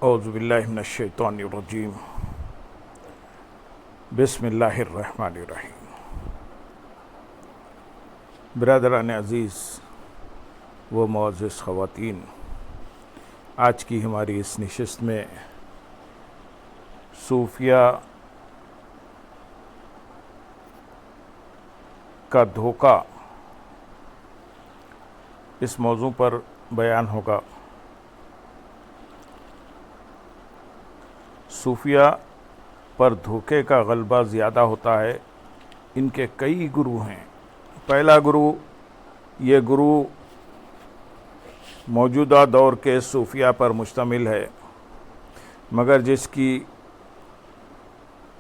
اعوذ باللہ من الشیطان الرجیم بسم اللہ الرحمن الرحیم۔ برادران عزیز و معزز خواتین، آج کی ہماری اس نشست میں صوفیہ کا دھوکہ اس موضوع پر بیان ہوگا۔ صوفیہ پر دھوکے کا غلبہ زیادہ ہوتا ہے۔ ان کے کئی گرو ہیں۔ پہلا گرو، یہ گرو موجودہ دور کے صوفیہ پر مشتمل ہے، مگر جس کی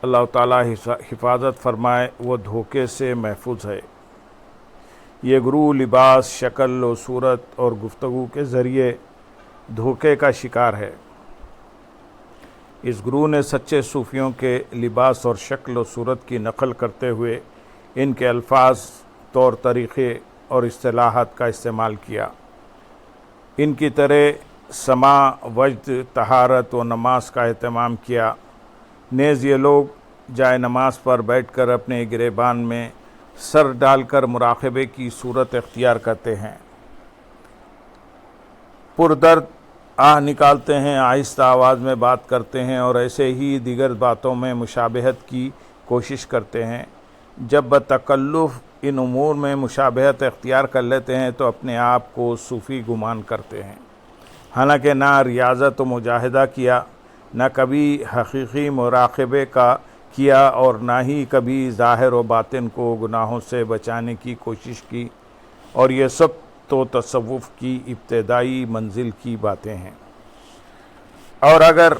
اللہ تعالیٰ حفاظت فرمائے وہ دھوکے سے محفوظ ہے۔ یہ گرو لباس، شکل و صورت اور گفتگو کے ذریعے دھوکے کا شکار ہے۔ اس گرو نے سچے صوفیوں کے لباس اور شکل و صورت کی نقل کرتے ہوئے ان کے الفاظ، طور طریقے اور اصطلاحات کا استعمال کیا۔ ان کی طرح سماع، وجد، طہارت و نماز کا اہتمام کیا۔ نیز یہ لوگ جائے نماز پر بیٹھ کر اپنے گریبان میں سر ڈال کر مراقبے کی صورت اختیار کرتے ہیں۔ پردرد آہ نکالتے ہیں، آہستہ آواز میں بات کرتے ہیں اور ایسے ہی دیگر باتوں میں مشابہت کی کوشش کرتے ہیں۔ جب بتکلف ان امور میں مشابہت اختیار کر لیتے ہیں تو اپنے آپ کو صوفی گمان کرتے ہیں، حالانکہ نہ ریاضت و مجاہدہ کیا، نہ کبھی حقیقی مراقبے کا کیا اور نہ ہی کبھی ظاہر و باطن کو گناہوں سے بچانے کی کوشش کی، اور یہ سب تو تصوف کی ابتدائی منزل کی باتیں ہیں۔ اور اگر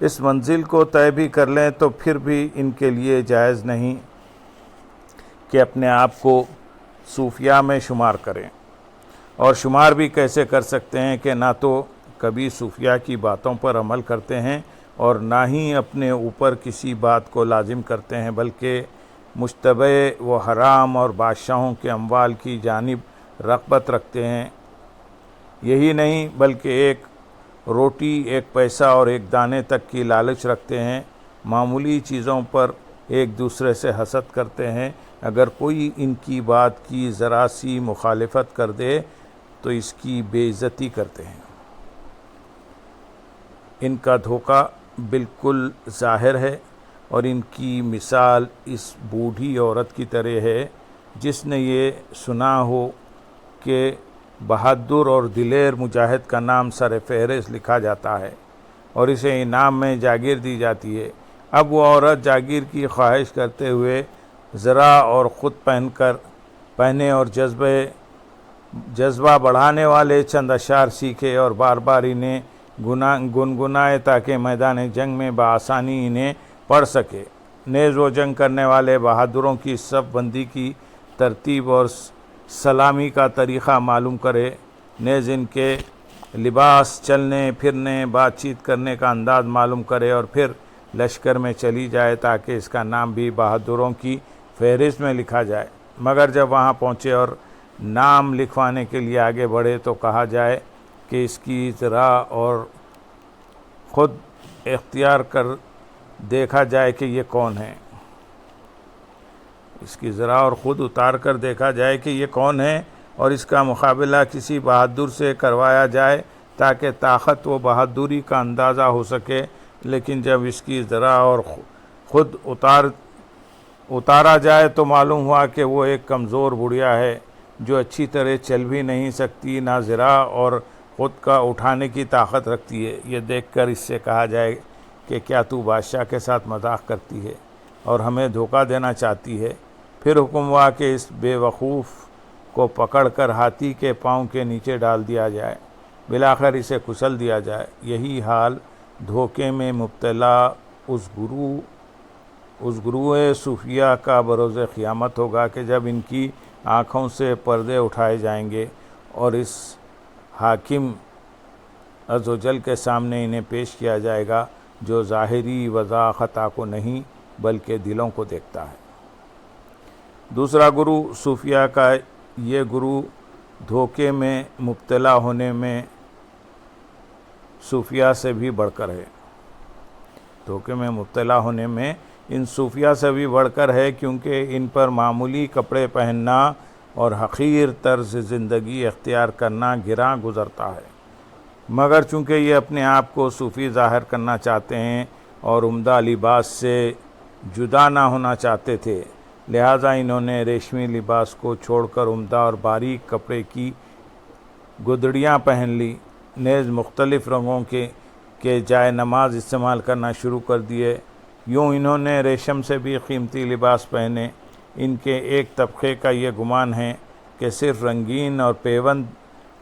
اس منزل کو طے بھی کر لیں تو پھر بھی ان کے لیے جائز نہیں کہ اپنے آپ کو صوفیہ میں شمار کریں، اور شمار بھی کیسے کر سکتے ہیں کہ نہ تو کبھی صوفیہ کی باتوں پر عمل کرتے ہیں اور نہ ہی اپنے اوپر کسی بات کو لازم کرتے ہیں، بلکہ مشتبہ و حرام اور بادشاہوں کے اموال کی جانب رغبت رکھتے ہیں۔ یہی نہیں بلکہ ایک روٹی، ایک پیسہ اور ایک دانے تک کی لالچ رکھتے ہیں۔ معمولی چیزوں پر ایک دوسرے سے حسد کرتے ہیں۔ اگر کوئی ان کی بات کی ذرا سی مخالفت کر دے تو اس کی بے عزتی کرتے ہیں۔ ان کا دھوکہ بالکل ظاہر ہے، اور ان کی مثال اس بوڑھی عورت کی طرح ہے جس نے یہ سنا ہو کہ بہادر اور دلیر مجاہد کا نام سر فہرست لکھا جاتا ہے اور اسے انعام میں جاگیر دی جاتی ہے۔ اب وہ عورت جاگیر کی خواہش کرتے ہوئے ذرا اور خود پہنے اور جذبہ بڑھانے والے چند اشعار سیکھے اور بار بار انہیں گنگنائے تاکہ میدان جنگ میں بآسانی انہیں پڑھ سکے۔ نیز وہ جنگ کرنے والے بہادروں کی صف بندی کی ترتیب اور سلامی کا طریقہ معلوم کرے۔ نیز ان کے لباس، چلنے پھرنے، بات چیت کرنے کا انداز معلوم کرے اور پھر لشکر میں چلی جائے تاکہ اس کا نام بھی بہادروں کی فہرست میں لکھا جائے۔ مگر جب وہاں پہنچے اور نام لکھوانے کے لیے آگے بڑھے تو کہا جائے کہ اس کی ذرا اور خود اختیار کر دیکھا جائے کہ یہ کون ہے۔ اس کی ذرا اور خود اتار کر دیکھا جائے کہ یہ کون ہے اور اس کا مقابلہ کسی بہادر سے کروایا جائے تاکہ طاقت و بہادری کا اندازہ ہو سکے۔ لیکن جب اس کی ذرا اور خود اتارا جائے تو معلوم ہوا کہ وہ ایک کمزور بڑھیا ہے جو اچھی طرح چل بھی نہیں سکتی، نہ ذرا اور خود کا اٹھانے کی طاقت رکھتی ہے۔ یہ دیکھ کر اس سے کہا جائے کہ کیا تو بادشاہ کے ساتھ مذاق کرتی ہے اور ہمیں دھوکہ دینا چاہتی ہے؟ پھر حکم ہوا کہ اس بے وقوف کو پکڑ کر ہاتھی کے پاؤں کے نیچے ڈال دیا جائے، بالآخر اسے کچل دیا جائے۔ یہی حال دھوکے میں مبتلا اس گروہ صوفیہ کا بروز قیامت ہوگا کہ جب ان کی آنکھوں سے پردے اٹھائے جائیں گے اور اس حاکم عز و جل کے سامنے انہیں پیش کیا جائے گا جو ظاہری وضع خطا کو نہیں بلکہ دلوں کو دیکھتا ہے۔ دوسرا گرو صوفیہ کا یہ گرو دھوکے میں مبتلا ہونے میں صوفیہ سے بھی بڑھ کر ہے۔ دھوکے میں مبتلا ہونے میں ان صوفیہ سے بھی بڑھ کر ہے، کیونکہ ان پر معمولی کپڑے پہننا اور حقیر طرز زندگی اختیار کرنا گراں گزرتا ہے، مگر چونکہ یہ اپنے آپ کو صوفی ظاہر کرنا چاہتے ہیں اور عمدہ لباس سے جدا نہ ہونا چاہتے تھے، لہٰذا انہوں نے ریشمی لباس کو چھوڑ کر عمدہ اور باریک کپڑے کی گدڑیاں پہن لی، نیز مختلف رنگوں کے جائے نماز استعمال کرنا شروع کر دیے۔ یوں انہوں نے ریشم سے بھی قیمتی لباس پہنے۔ ان کے ایک طبقے کا یہ گمان ہے کہ صرف رنگین اور پیوند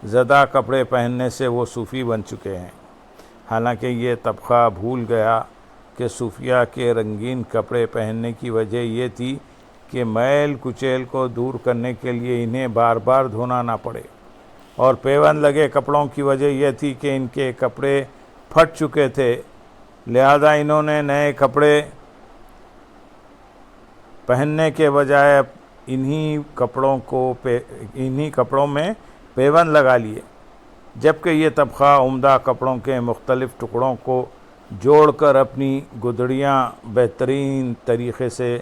زدہ کپڑے پہننے سے وہ صوفی بن چکے ہیں، حالانکہ یہ طبقہ بھول گیا کہ صوفیہ کے رنگین کپڑے پہننے کی وجہ یہ تھی کہ میل کچیل کو دور کرنے کے لیے انہیں بار بار دھونا نہ پڑے، اور پیوند لگے کپڑوں کی وجہ یہ تھی کہ ان کے کپڑے پھٹ چکے تھے، لہذا انہوں نے نئے کپڑے پہننے کے بجائے انہی کپڑوں میں پیوند لگا لیے، جبکہ یہ طبقہ عمدہ کپڑوں کے مختلف ٹکڑوں کو جوڑ کر اپنی گدڑیاں بہترین طریقے سے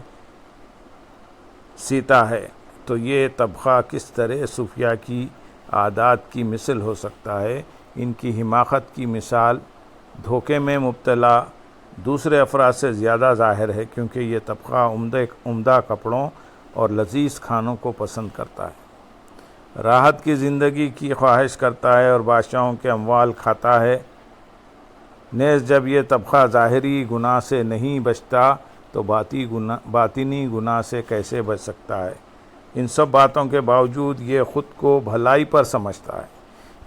سیتا ہے۔ تو یہ طبقہ کس طرح صوفیہ کی عادات کی مثل ہو سکتا ہے؟ ان کی حماقت کی مثال دھوکے میں مبتلا دوسرے افراد سے زیادہ ظاہر ہے، کیونکہ یہ طبقہ عمدہ کپڑوں اور لذیذ کھانوں کو پسند کرتا ہے، راحت کی زندگی کی خواہش کرتا ہے اور بادشاہوں کے اموال کھاتا ہے۔ نیز جب یہ طبقہ ظاہری گناہ سے نہیں بچتا تو باطنی گناہ سے کیسے بچ سکتا ہے؟ ان سب باتوں کے باوجود یہ خود کو بھلائی پر سمجھتا ہے۔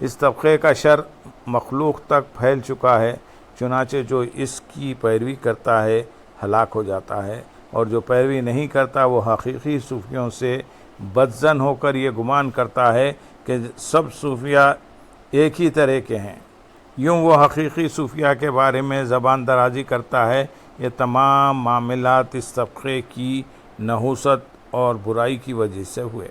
اس طبقے کا شر مخلوق تک پھیل چکا ہے، چنانچہ جو اس کی پیروی کرتا ہے ہلاک ہو جاتا ہے، اور جو پیروی نہیں کرتا وہ حقیقی صوفیوں سے بدظن ہو کر یہ گمان کرتا ہے کہ سب صوفیہ ایک ہی طرح کے ہیں۔ یوں وہ حقیقی صوفیہ کے بارے میں زبان درازی کرتا ہے۔ یہ تمام معاملات اس طبقے کی نحوست اور برائی کی وجہ سے ہوئے۔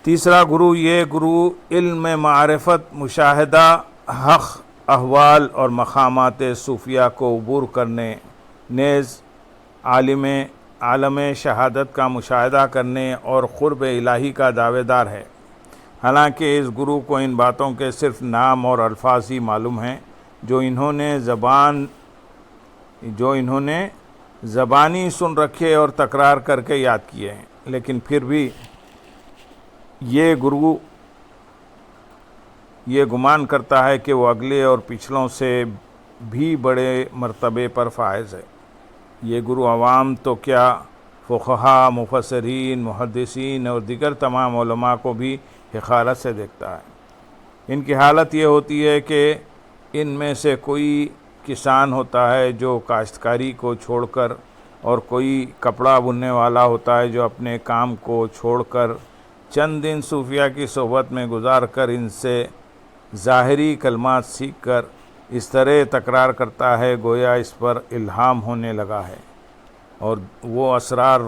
تیسرا گروہ، یہ گروہ علم، معرفت، مشاہدہ، حق احوال اور مقامات صوفیہ کو عبور کرنے، نیز عالم شہادت کا مشاہدہ کرنے اور قرب الہی کا دعوے دار ہے۔ حالانکہ اس گروہ کو ان باتوں کے صرف نام اور الفاظ ہی معلوم ہیں جو انہوں نے زبانی سن رکھے اور تکرار کر کے یاد کیے ہیں، لیکن پھر بھی یہ گروہ یہ گمان کرتا ہے کہ وہ اگلے اور پچھلوں سے بھی بڑے مرتبے پر فائز ہے۔ یہ گروہ عوام تو کیا، فقہاء، مفسرین، محدثین اور دیگر تمام علماء کو بھی حقارت سے دیکھتا ہے۔ ان کی حالت یہ ہوتی ہے کہ ان میں سے کوئی کسان ہوتا ہے جو کاشتکاری کو چھوڑ کر، اور کوئی کپڑا بننے والا ہوتا ہے جو اپنے کام کو چھوڑ کر چند دن صوفیہ کی صحبت میں گزار کر ان سے ظاہری کلمات سیکھ کر اس طرح تکرار کرتا ہے گویا اس پر الہام ہونے لگا ہے، اور وہ اسرار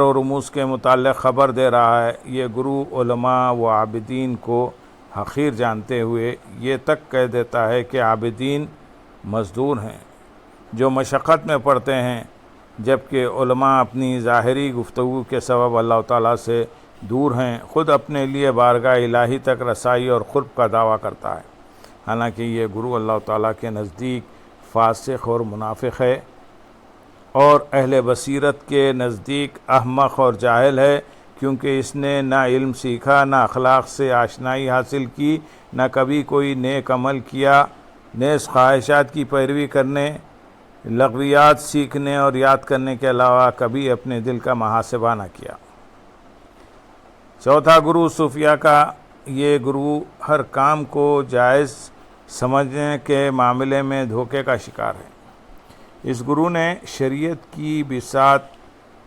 و رموز کے متعلق خبر دے رہا ہے۔ یہ گروہ علماء و عابدین کو حقیر جانتے ہوئے یہ تک کہہ دیتا ہے کہ عابدین مزدور ہیں جو مشقت میں پڑتے ہیں، جبکہ علماء اپنی ظاہری گفتگو کے سبب اللہ تعالیٰ سے دور ہیں، خود اپنے لیے بارگاہ الہی تک رسائی اور قرب کا دعویٰ کرتا ہے۔ حالانکہ یہ گروہ اللہ تعالیٰ کے نزدیک فاسق اور منافق ہے، اور اہل بصیرت کے نزدیک احمق اور جاہل ہے، کیونکہ اس نے نہ علم سیکھا، نہ اخلاق سے آشنائی حاصل کی، نہ کبھی کوئی نیک عمل کیا، نیز خواہشات کی پیروی کرنے، لغویات سیکھنے اور یاد کرنے کے علاوہ کبھی اپنے دل کا محاسبہ نہ کیا۔ چوتھا گروہ صوفیہ کا، یہ گروہ ہر کام کو جائز سمجھنے کے معاملے میں دھوکے کا شکار ہے۔ اس گروہ نے شریعت کی بساط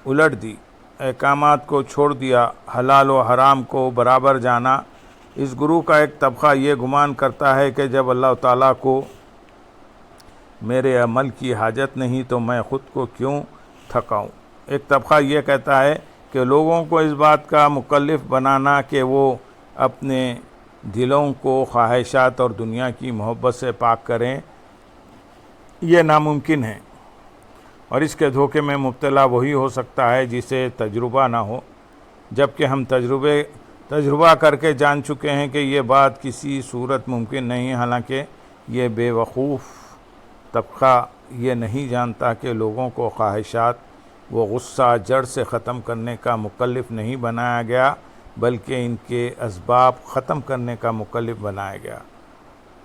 الٹ دی، احکامات کو چھوڑ دیا، حلال و حرام کو برابر جانا۔ اس گروہ کا ایک طبقہ یہ گمان کرتا ہے کہ جب اللہ تعالیٰ کو میرے عمل کی حاجت نہیں تو میں خود کو کیوں تھکاؤں۔ ایک طبقہ یہ کہتا ہے کہ لوگوں کو اس بات کا مکلف بنانا کہ وہ اپنے دلوں کو خواہشات اور دنیا کی محبت سے پاک کریں، یہ ناممکن ہے، اور اس کے دھوکے میں مبتلا وہی ہو سکتا ہے جسے تجربہ نہ ہو، جبکہ ہم تجربہ کر کے جان چکے ہیں کہ یہ بات کسی صورت ممکن نہیں۔ حالانکہ یہ بے وقوف طبقہ یہ نہیں جانتا کہ لوگوں کو خواہشات و غصہ جڑ سے ختم کرنے کا مکلف نہیں بنایا گیا، بلکہ ان کے اسباب ختم کرنے کا مکلف بنایا گیا،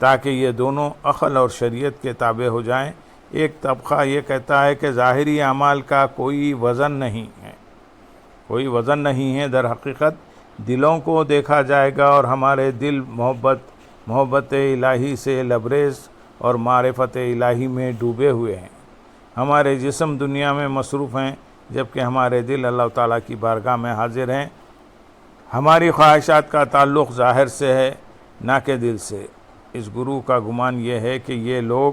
تاکہ یہ دونوں عقل اور شریعت کے تابع ہو جائیں۔ ایک طبقہ یہ کہتا ہے کہ ظاہری اعمال کا کوئی وزن نہیں ہے، در حقیقت دلوں کو دیکھا جائے گا، اور ہمارے دل محبت الہی سے لبریز اور معرفت الہی میں ڈوبے ہوئے ہیں۔ ہمارے جسم دنیا میں مصروف ہیں، جبکہ ہمارے دل اللہ تعالیٰ کی بارگاہ میں حاضر ہیں۔ ہماری خواہشات کا تعلق ظاہر سے ہے، نہ کہ دل سے۔ اس گروہ کا گمان یہ ہے کہ یہ لوگ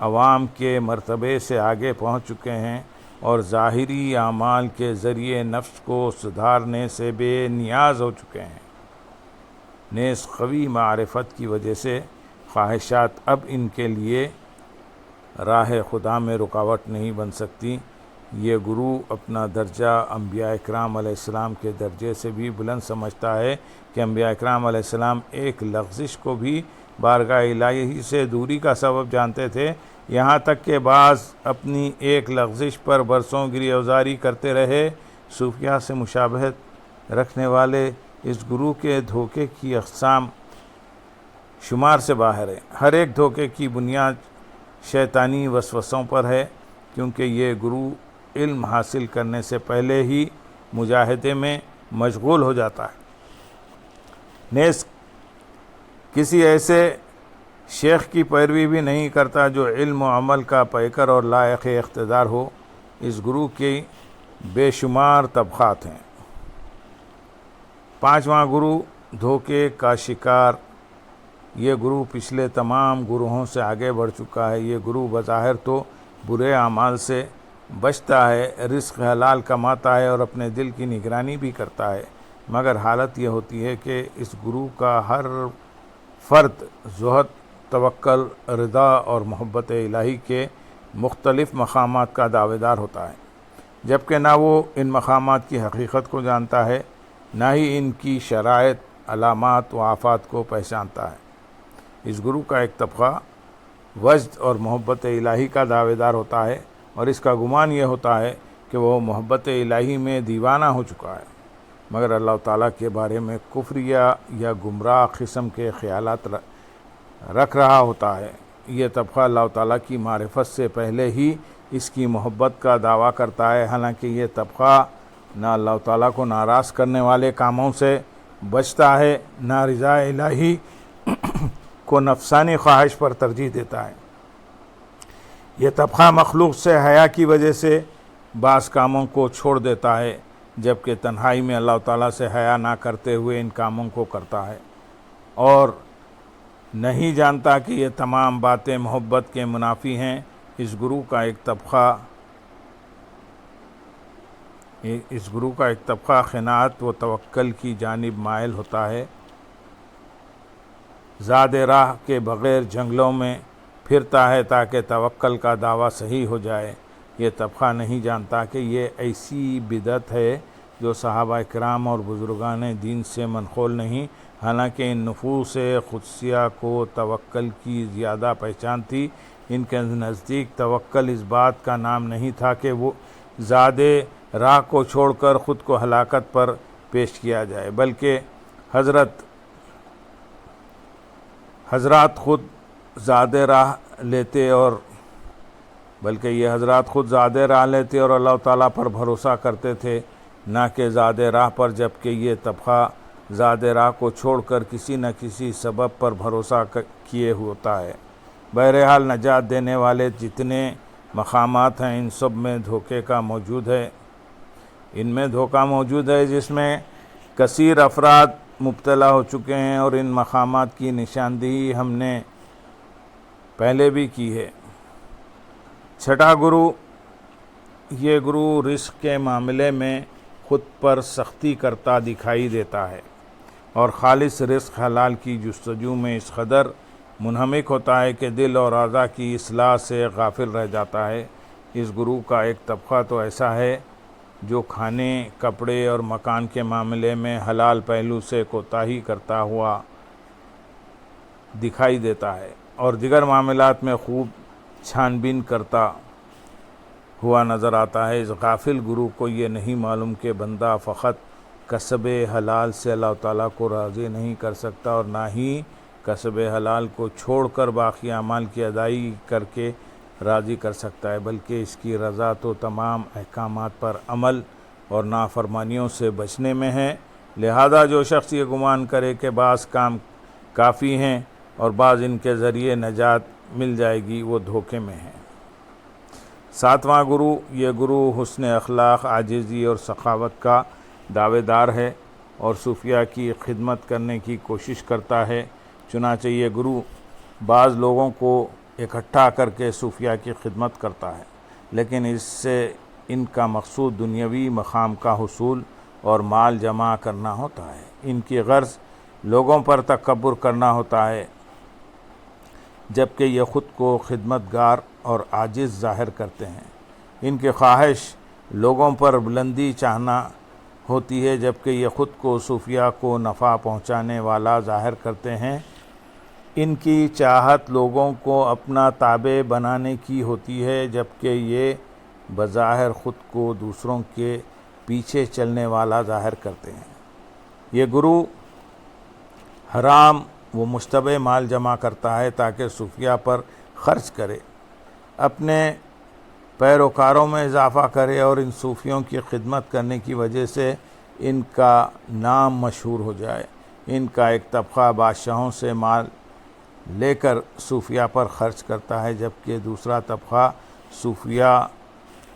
عوام کے مرتبے سے آگے پہنچ چکے ہیں اور ظاہری اعمال کے ذریعے نفس کو سدھارنے سے بے نیاز ہو چکے ہیں۔ نیز قوی معرفت کی وجہ سے خواہشات اب ان کے لیے راہ خدا میں رکاوٹ نہیں بن سکتی۔ یہ گروہ اپنا درجہ انبیاء اکرام علیہ السلام کے درجے سے بھی بلند سمجھتا ہے کہ انبیاء اکرام علیہ السلام ایک لغزش کو بھی بارگاہ الہی سے دوری کا سبب جانتے تھے، یہاں تک کہ بعض اپنی ایک لغزش پر برسوں گریہ وزاری کرتے رہے۔ صوفیہ سے مشابہت رکھنے والے اس گروہ کے دھوکے کی اقسام شمار سے باہر ہے۔ ہر ایک دھوکے کی بنیاد شیطانی وسوسوں پر ہے، کیونکہ یہ گروہ علم حاصل کرنے سے پہلے ہی مجاہدے میں مشغول ہو جاتا ہے۔ نیز کسی ایسے شیخ کی پیروی بھی نہیں کرتا جو علم و عمل کا پیکر اور لائق اقتدار ہو۔ اس گروہ کے بے شمار طبقات ہیں۔ پانچواں گروہ دھوکے کا شکار۔ یہ گروہ پچھلے تمام گروہوں سے آگے بڑھ چکا ہے۔ یہ گروہ بظاہر تو برے اعمال سے بچتا ہے، رزق حلال کماتا ہے اور اپنے دل کی نگرانی بھی کرتا ہے، مگر حالت یہ ہوتی ہے کہ اس گروہ کا ہر فرد زہد، توکل، رضا اور محبت الہی کے مختلف مقامات کا دعوے دار ہوتا ہے، جبکہ نہ وہ ان مقامات کی حقیقت کو جانتا ہے، نہ ہی ان کی شرائط، علامات و آفات کو پہچانتا ہے۔ اس گروہ کا ایک طبقہ وجد اور محبت الہی کا دعوے دار ہوتا ہے، اور اس کا گمان یہ ہوتا ہے کہ وہ محبت الہی میں دیوانہ ہو چکا ہے، مگر اللہ تعالیٰ کے بارے میں کفریہ یا گمراہ قسم کے خیالات رکھ رہا ہوتا ہے۔ یہ طبقہ اللہ تعالیٰ کی معرفت سے پہلے ہی اس کی محبت کا دعویٰ کرتا ہے، حالانکہ یہ طبقہ نہ اللہ تعالیٰ کو ناراض کرنے والے کاموں سے بچتا ہے، نہ رضا الہی کو نفسانی خواہش پر ترجیح دیتا ہے۔ یہ طبقہ مخلوق سے حیا کی وجہ سے بعض کاموں کو چھوڑ دیتا ہے، جبکہ تنہائی میں اللہ تعالیٰ سے حیا نہ کرتے ہوئے ان کاموں کو کرتا ہے، اور نہیں جانتا کہ یہ تمام باتیں محبت کے منافی ہیں۔ اس گروہ کا ایک طبقہ قناعت و توکل کی جانب مائل ہوتا ہے، زاد راہ کے بغیر جنگلوں میں پھرتا ہے تاکہ توکل کا دعویٰ صحیح ہو جائے۔ یہ طبقہ نہیں جانتا کہ یہ ایسی بدعت ہے جو صحابہ کرام اور بزرگان دین سے منقول نہیں، حالانکہ ان نفوس قدسیہ کو توکل کی زیادہ پہچان تھی۔ ان کے نزدیک توکل اس بات کا نام نہیں تھا کہ وہ زاد راہ کو چھوڑ کر خود کو ہلاکت پر پیش کیا جائے، بلکہ حضرات خود زاد راہ لیتے اور اللہ تعالیٰ پر بھروسہ کرتے تھے، نہ کہ زاد راہ پر، جبکہ یہ طبقہ زاد راہ کو چھوڑ کر کسی نہ کسی سبب پر بھروسہ کیے ہوتا ہے۔ بہرحال نجات دینے والے جتنے مقامات ہیں، ان سب میں دھوکہ موجود ہے جس میں کثیر افراد مبتلا ہو چکے ہیں، اور ان مقامات کی نشاندہی ہم نے پہلے بھی کی ہے۔ چھٹا گروہ، یہ گروہ رزق کے معاملے میں خود پر سختی کرتا دکھائی دیتا ہے، اور خالص رزق حلال کی جستجو میں اس قدر منہمک ہوتا ہے کہ دل اور اعضاء کی اصلاح سے غافل رہ جاتا ہے۔ اس گروہ کا ایک طبقہ تو ایسا ہے جو کھانے، کپڑے اور مکان کے معاملے میں حلال پہلو سے کوتاہی کرتا ہوا دکھائی دیتا ہے اور دیگر معاملات میں خوب چھان بین کرتا ہوا نظر آتا ہے۔ اس غافل گروہ کو یہ نہیں معلوم کہ بندہ فقط کسب حلال سے اللہ تعالیٰ کو راضی نہیں کر سکتا اور نہ ہی کسب حلال کو چھوڑ کر باقی اعمال کی ادائیگی کر کے راضی کر سکتا ہے، بلکہ اس کی رضا تو تمام احکامات پر عمل اور نافرمانیوں سے بچنے میں ہے۔ لہذا جو شخص یہ گمان کرے کہ بعض کام کافی ہیں اور بعض ان کے ذریعے نجات مل جائے گی، وہ دھوکے میں ہے۔ 7واں گروہ، یہ گروہ حسن اخلاق، عاجزی اور سخاوت کا دعوے دار ہے اور صوفیاء کی خدمت کرنے کی کوشش کرتا ہے۔ چنانچہ یہ گروہ بعض لوگوں کو اکٹھا کر کے صوفیاء کی خدمت کرتا ہے، لیکن اس سے ان کا مقصود دنیاوی مقام کا حصول اور مال جمع کرنا ہوتا ہے۔ ان کی غرض لوگوں پر تکبر کرنا ہوتا ہے، جبکہ یہ خود کو خدمتگار اور عاجز ظاہر کرتے ہیں۔ ان کی خواہش لوگوں پر بلندی چاہنا ہوتی ہے، جبکہ یہ خود کو صوفیاء کو نفع پہنچانے والا ظاہر کرتے ہیں۔ ان کی چاہت لوگوں کو اپنا تابع بنانے کی ہوتی ہے، جبکہ یہ بظاہر خود کو دوسروں کے پیچھے چلنے والا ظاہر کرتے ہیں۔ یہ گروہ حرام و مشتبہ مال جمع کرتا ہے تاکہ صوفیاء پر خرچ کرے، اپنے پیروکاروں میں اضافہ کرے اور ان صوفیوں کی خدمت کرنے کی وجہ سے ان کا نام مشہور ہو جائے۔ ان کا ایک طبقہ بادشاہوں سے مال لے کر صوفیاء پر خرچ کرتا ہے، جبکہ دوسرا طبقہ صوفیاء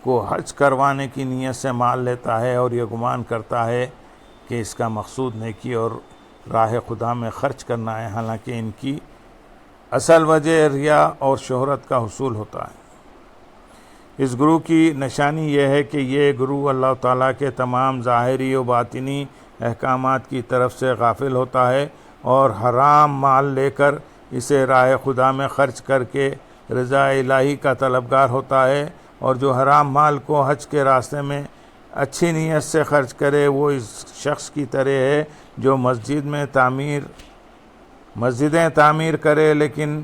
کو حج کروانے کی نیت سے مال لیتا ہے اور یہ گمان کرتا ہے کہ اس کا مقصود نیکی اور راہ خدا میں خرچ کرنا ہے، حالانکہ ان کی اصل وجہ ریا اور شہرت کا حصول ہوتا ہے۔ اس گروہ کی نشانی یہ ہے کہ یہ گروہ اللہ تعالیٰ کے تمام ظاہری و باطنی احکامات کی طرف سے غافل ہوتا ہے اور حرام مال لے کر اسے راہ خدا میں خرچ کر کے رضا الہی کا طلبگار ہوتا ہے، اور جو حرام مال کو حج کے راستے میں اچھی نیت سے خرچ کرے وہ اس شخص کی طرح ہے جو مسجدیں تعمیر کرے لیکن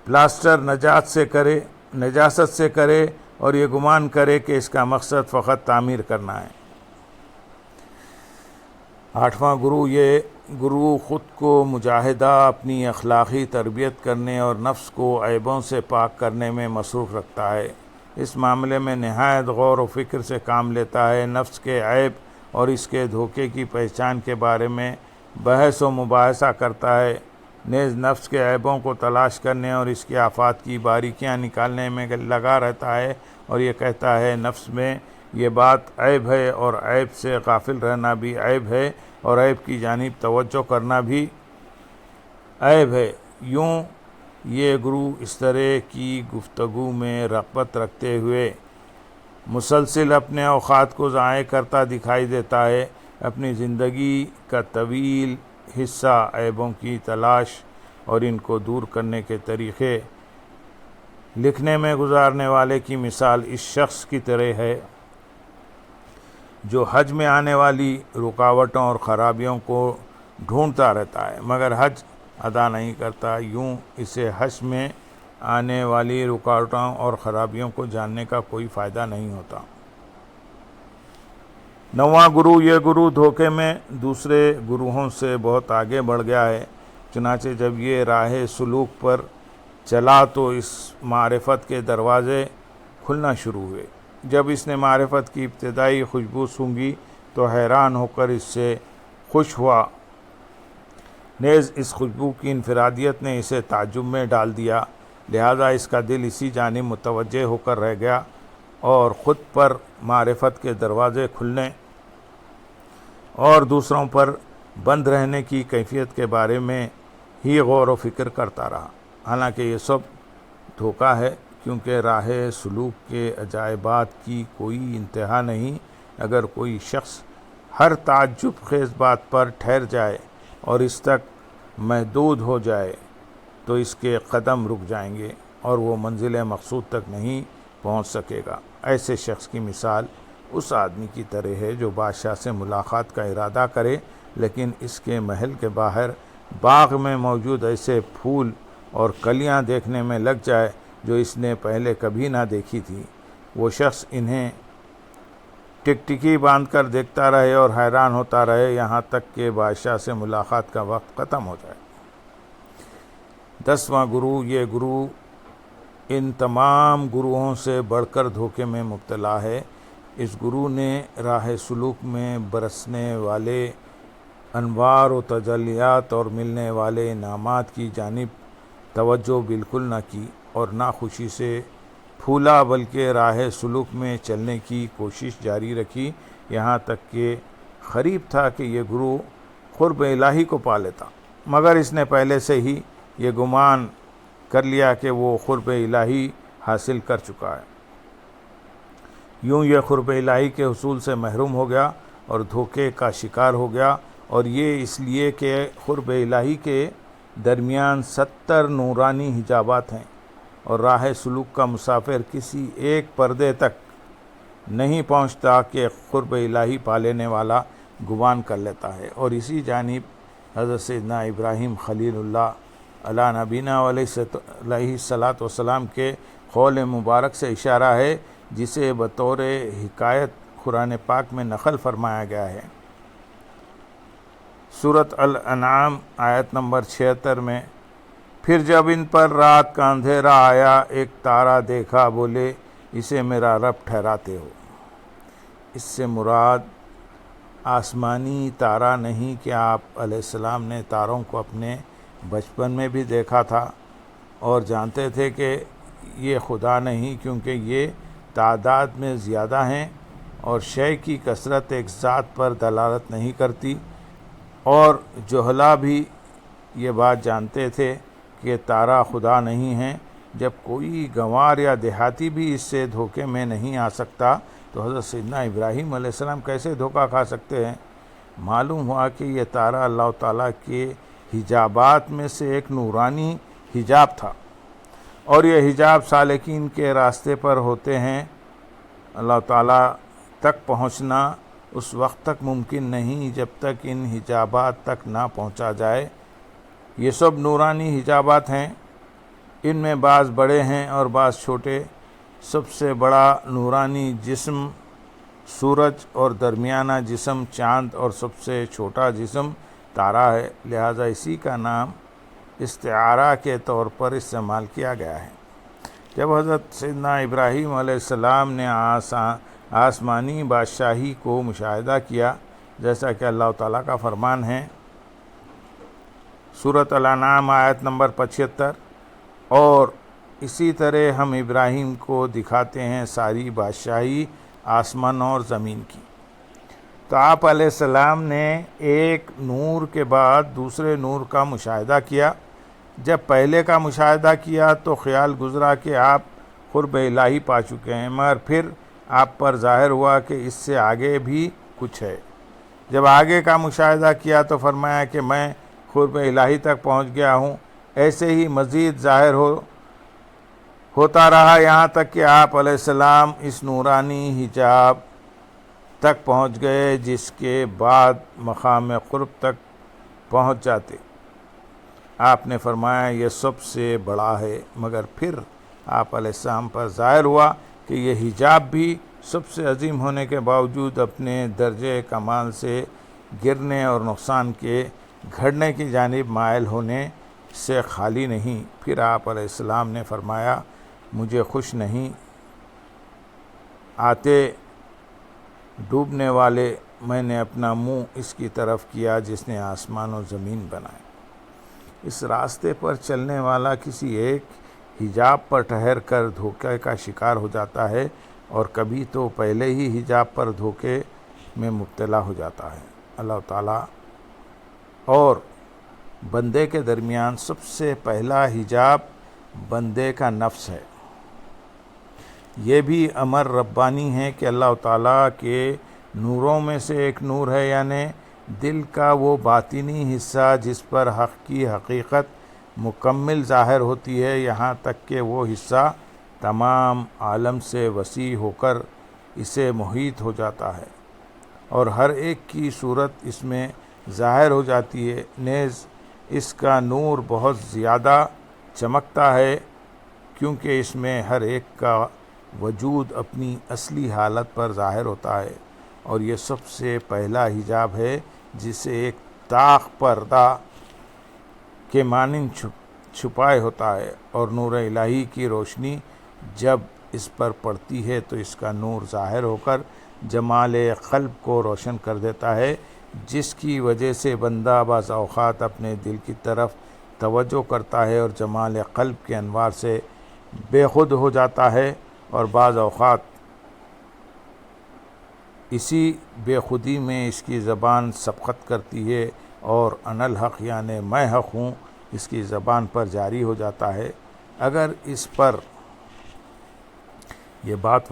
پلاسٹر نجاست سے کرے اور یہ گمان کرے کہ اس کا مقصد فقط تعمیر کرنا ہے۔ 8واں گروہ، یہ گروہ خود کو مجاہدہ، اپنی اخلاقی تربیت کرنے اور نفس کو عیبوں سے پاک کرنے میں مصروف رکھتا ہے۔ اس معاملے میں نہایت غور و فکر سے کام لیتا ہے، نفس کے عیب اور اس کے دھوکے کی پہچان کے بارے میں بحث و مباحثہ کرتا ہے، نیز نفس کے عیبوں کو تلاش کرنے اور اس کی آفات کی باریکیاں نکالنے میں لگا رہتا ہے اور یہ کہتا ہے نفس میں یہ بات عیب ہے اور عیب سے غافل رہنا بھی عیب ہے اور عیب کی جانب توجہ کرنا بھی عیب ہے۔ یوں یہ گروہ اس طرح کی گفتگو میں رغبت رکھتے ہوئے مسلسل اپنے اوقات کو ضائع کرتا دکھائی دیتا ہے۔ اپنی زندگی کا طویل حصہ عیبوں کی تلاش اور ان کو دور کرنے کے طریقے لکھنے میں گزارنے والے کی مثال اس شخص کی طرح ہے جو حج میں آنے والی رکاوٹوں اور خرابیوں کو ڈھونڈتا رہتا ہے مگر حج ادا نہیں کرتا۔ یوں اسے حج میں آنے والی رکاوٹوں اور خرابیوں کو جاننے کا کوئی فائدہ نہیں ہوتا۔ 9واں گروہ، یہ گروہ دھوکے میں دوسرے گروہوں سے بہت آگے بڑھ گیا ہے۔ چنانچہ جب یہ راہ سلوک پر چلا تو اس معرفت کے دروازے کھلنا شروع ہوئے۔ جب اس نے معرفت کی ابتدائی خوشبو سونگھی تو حیران ہو کر اس سے خوش ہوا، نیز اس خوشبو کی انفرادیت نے اسے تعجب میں ڈال دیا، لہذا اس کا دل اسی جانب متوجہ ہو کر رہ گیا اور خود پر معرفت کے دروازے کھلنے اور دوسروں پر بند رہنے کی کیفیت کے بارے میں ہی غور و فکر کرتا رہا۔ حالانکہ یہ سب دھوکہ ہے، کیونکہ راہ سلوک کے عجائبات کی کوئی انتہا نہیں۔ اگر کوئی شخص ہر تعجب خیز بات پر ٹھہر جائے اور اس تک محدود ہو جائے تو اس کے قدم رک جائیں گے اور وہ منزل مقصود تک نہیں پہنچ سکے گا۔ ایسے شخص کی مثال اس آدمی کی طرح ہے جو بادشاہ سے ملاقات کا ارادہ کرے لیکن اس کے محل کے باہر باغ میں موجود ایسے پھول اور کلیاں دیکھنے میں لگ جائے جو اس نے پہلے کبھی نہ دیکھی تھی۔ وہ شخص انہیں ٹکٹکی باندھ کر دیکھتا رہے اور حیران ہوتا رہے یہاں تک کہ بادشاہ سے ملاقات کا وقت ختم ہو جائے۔ 10واں گرو، یہ گرو ان تمام گروہوں سے بڑھ کر دھوکے میں مبتلا ہے۔ اس گرو نے راہ سلوک میں برسنے والے انوار و تجلیات اور ملنے والے انعامات کی جانب توجہ بالکل نہ کی اور نہ خوشی سے پھولا بلکہ راہ سلوک میں چلنے کی کوشش جاری رکھی، یہاں تک کہ قریب تھا کہ یہ گرو قرب الہی کو پا لیتا، مگر اس نے پہلے سے ہی یہ گمان کر لیا کہ وہ قرب الہی حاصل کر چکا ہے۔ یوں یہ قرب الہی کے حصول سے محروم ہو گیا اور دھوکے کا شکار ہو گیا، اور یہ اس لیے کہ قرب الہی کے درمیان 70 نورانی حجابات ہیں اور راہ سلوک کا مسافر کسی ایک پردے تک نہیں پہنچتا کہ قرب الہی پا لینے والا گمان کر لیتا ہے۔ اور اسی جانب حضرت سیدنا ابراہیم خلیل اللہ علیہ نبینا علیہ الصلاۃ والسلام کے قول مبارک سے اشارہ ہے، جسے بطور حکایت قرآن پاک میں نقل فرمایا گیا ہے۔ سورۃ الانعام آیت نمبر 76 میں، پھر جب ان پر رات کا اندھیرا آیا ایک تارا دیکھا، بولے اسے میرا رب ٹھہراتے ہو۔ اس سے مراد آسمانی تارا نہیں کہ آپ علیہ السلام نے تاروں کو اپنے بچپن میں بھی دیکھا تھا اور جانتے تھے کہ یہ خدا نہیں، کیونکہ یہ تعداد میں زیادہ ہیں اور شے کی کثرت ایک ذات پر دلالت نہیں کرتی، اور جہلا بھی یہ بات جانتے تھے کہ تارا خدا نہیں ہے۔ جب کوئی گنوار یا دیہاتی بھی اس سے دھوکے میں نہیں آ سکتا تو حضرت سیدنا ابراہیم علیہ السلام کیسے دھوکہ کھا سکتے ہیں؟ معلوم ہوا کہ یہ تارا اللہ تعالیٰ کے حجابات میں سے ایک نورانی حجاب تھا، اور یہ حجاب سالکین کے راستے پر ہوتے ہیں۔ اللہ تعالیٰ تک پہنچنا اس وقت تک ممکن نہیں جب تک ان حجابات تک نہ پہنچا جائے۔ یہ سب نورانی حجابات ہیں، ان میں بعض بڑے ہیں اور بعض چھوٹے۔ سب سے بڑا نورانی جسم سورج اور درمیانہ جسم چاند اور سب سے چھوٹا جسم تارا ہے، لہذا اسی کا نام استعارہ کے طور پر استعمال کیا گیا ہے۔ جب حضرت سیدنا ابراہیم علیہ السلام نے آسمانی بادشاہی کو مشاہدہ کیا، جیسا کہ اللہ تعالیٰ کا فرمان ہے سورۃ الانعام آیت نمبر 75، اور اسی طرح ہم ابراہیم کو دکھاتے ہیں ساری بادشاہی آسمان اور زمین کی۔ تو آپ علیہ السلام نے ایک نور کے بعد دوسرے نور کا مشاہدہ کیا۔ جب پہلے کا مشاہدہ کیا تو خیال گزرا کہ آپ قرب الہی پا چکے ہیں، مگر پھر آپ پر ظاہر ہوا کہ اس سے آگے بھی کچھ ہے۔ جب آگے کا مشاہدہ کیا تو فرمایا کہ میں قرب الہی تک پہنچ گیا ہوں۔ ایسے ہی مزید ظاہر ہوتا رہا یہاں تک کہ آپ علیہ السلام اس نورانی حجاب تک پہنچ گئے، جس کے بعد مقام قرب تک پہنچ جاتے۔ آپ نے فرمایا یہ سب سے بڑا ہے، مگر پھر آپ علیہ السلام پر ظاہر ہوا کہ یہ حجاب بھی سب سے عظیم ہونے کے باوجود اپنے درجے کمال سے گرنے اور نقصان کے گھڑنے کی جانب مائل ہونے سے خالی نہیں۔ پھر آپ علیہ السلام نے فرمایا مجھے خوش نہیں آتے ڈوبنے والے، میں نے اپنا منہ اس کی طرف کیا جس نے آسمان و زمین بنائے۔ اس راستے پر چلنے والا کسی ایک حجاب پر ٹھہر کر دھوکے کا شکار ہو جاتا ہے، اور کبھی تو پہلے ہی حجاب پر دھوکے میں مبتلا ہو جاتا ہے۔ اللہ تعالیٰ اور بندے کے درمیان سب سے پہلا حجاب بندے کا نفس ہے۔ یہ بھی امر ربانی ہے کہ اللہ تعالیٰ کے نوروں میں سے ایک نور ہے، یعنی دل کا وہ باطنی حصہ جس پر حق کی حقیقت مکمل ظاہر ہوتی ہے، یہاں تک کہ وہ حصہ تمام عالم سے وسیع ہو کر اسے محیط ہو جاتا ہے اور ہر ایک کی صورت اس میں ظاہر ہو جاتی ہے۔ نیز اس کا نور بہت زیادہ چمکتا ہے کیونکہ اس میں ہر ایک کا وجود اپنی اصلی حالت پر ظاہر ہوتا ہے، اور یہ سب سے پہلا حجاب ہے جسے ایک طاق پردہ کے مانند چھپائے ہوتا ہے، اور نور الہی کی روشنی جب اس پر پڑتی ہے تو اس کا نور ظاہر ہو کر جمال قلب کو روشن کر دیتا ہے، جس کی وجہ سے بندہ بعض اوقات اپنے دل کی طرف توجہ کرتا ہے اور جمال قلب کے انوار سے بے خود ہو جاتا ہے، اور بعض اوقات اسی بے خودی میں اس کی زبان سبقت کرتی ہے اور انا الحق یعنی میں حق ہوں اس کی زبان پر جاری ہو جاتا ہے۔ اگر اس پر یہ بات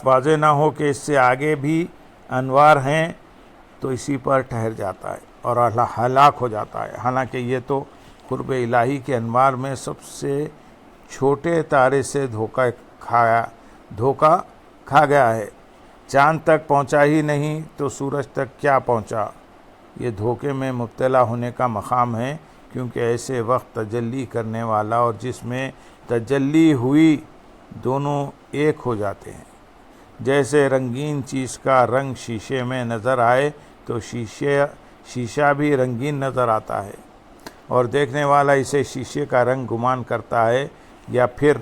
واضح نہ ہو کہ اس سے آگے بھی انوار ہیں تو اسی پر ٹھہر جاتا ہے اور ہلاک ہو جاتا ہے، حالانکہ یہ تو قرب الہی کے انوار میں سب سے چھوٹے تارے سے دھوکا کھا گیا ہے۔ چاند تک پہنچا ہی نہیں تو سورج تک کیا پہنچا۔ یہ دھوکے میں مبتلا ہونے کا مقام ہے، کیونکہ ایسے وقت تجلی کرنے والا اور جس میں تجلی ہوئی دونوں ایک ہو جاتے ہیں۔ جیسے رنگین چیز کا رنگ شیشے میں نظر آئے تو شیشہ بھی رنگین نظر آتا ہے، اور دیکھنے والا اسے شیشے کا رنگ گمان کرتا ہے، یا پھر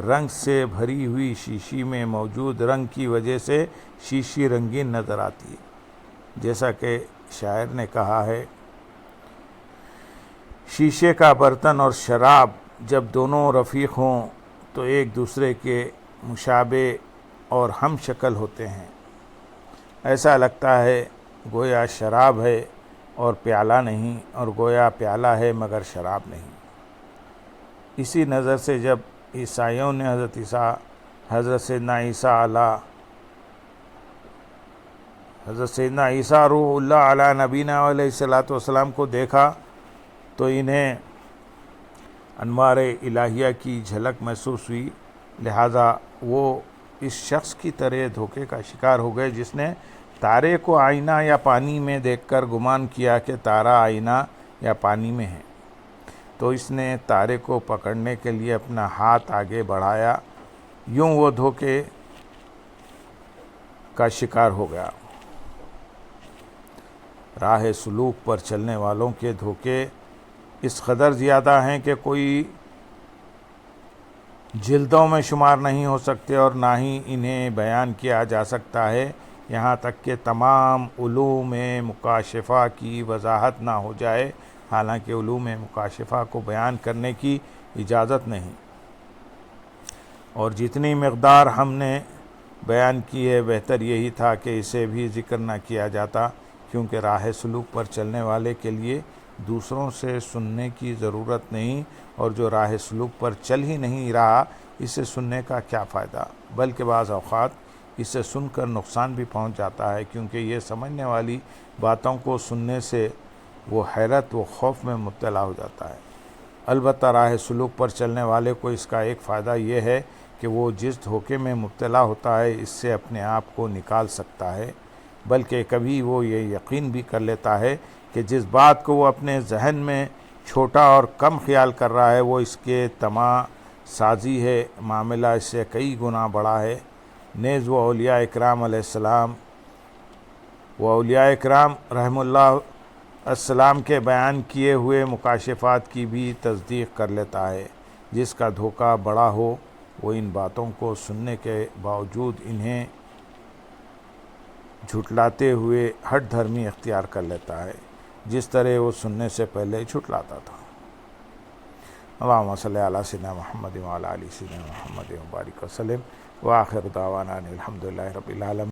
رنگ سے بھری ہوئی شیشی میں موجود رنگ کی وجہ سے شیشی رنگین نظر آتی ہے۔ جیسا کہ شاعر نے کہا ہے، شیشے کا برتن اور شراب جب دونوں رفیق ہوں تو ایک دوسرے کے مشابہ اور ہم شکل ہوتے ہیں، ایسا لگتا ہے گویا شراب ہے اور پیالہ نہیں، اور گویا پیالہ ہے مگر شراب نہیں۔ اسی نظر سے جب عیسائیوں نے حضرت سیدنا عیسیٰ روح اللہ علیہ نبینا علیہ الصلاۃ والسلام کو دیکھا تو انہیں انوار الہیہ کی جھلک محسوس ہوئی، لہذا وہ اس شخص کی طرح دھوکے کا شکار ہو گئے جس نے تارے کو آئینہ یا پانی میں دیکھ کر گمان کیا کہ تارا آئینہ یا پانی میں ہے، تو اس نے تارے کو پکڑنے کے لیے اپنا ہاتھ آگے بڑھایا، یوں وہ دھوکے کا شکار ہو گیا۔ راہ سلوک پر چلنے والوں کے دھوکے اس قدر زیادہ ہیں کہ کوئی جلدوں میں شمار نہیں ہو سکتے اور نہ ہی انہیں بیان کیا جا سکتا ہے، یہاں تک کہ تمام علوم مکاشفہ کی وضاحت نہ ہو جائے، حالانکہ علوم مکاشفہ کو بیان کرنے کی اجازت نہیں، اور جتنی مقدار ہم نے بیان کی ہے بہتر یہی تھا کہ اسے بھی ذکر نہ کیا جاتا، کیونکہ راہ سلوک پر چلنے والے کے لیے دوسروں سے سننے کی ضرورت نہیں، اور جو راہ سلوک پر چل ہی نہیں رہا اسے سننے کا کیا فائدہ، بلکہ بعض اوقات اسے سن کر نقصان بھی پہنچ جاتا ہے، کیونکہ یہ سمجھنے والی باتوں کو سننے سے وہ حیرت و خوف میں مبتلا ہو جاتا ہے۔ البتہ راہ سلوک پر چلنے والے کو اس کا ایک فائدہ یہ ہے کہ وہ جس دھوکے میں مبتلا ہوتا ہے اس سے اپنے آپ کو نکال سکتا ہے، بلکہ کبھی وہ یہ یقین بھی کر لیتا ہے کہ جس بات کو وہ اپنے ذہن میں چھوٹا اور کم خیال کر رہا ہے وہ اس کے طمع سازی ہے، معاملہ اس سے کئی گنا بڑا ہے۔ نیز وہ اولیاء اکرام علیہ السلام رحم اللہ السلام کے بیان کیے ہوئے مکاشفات کی بھی تصدیق کر لیتا ہے۔ جس کا دھوکہ بڑا ہو وہ ان باتوں کو سننے کے باوجود انہیں جھٹلاتے ہوئے ہٹ دھرمی اختیار کر لیتا ہے، جس طرح وہ سننے سے پہلے جھٹلاتا تھا۔ اللہم صلی علی سیدنا محمد وعلی آل سیدنا محمد وبارک وسلم، وآخر دعوانا ان الحمد للہ رب العالمین۔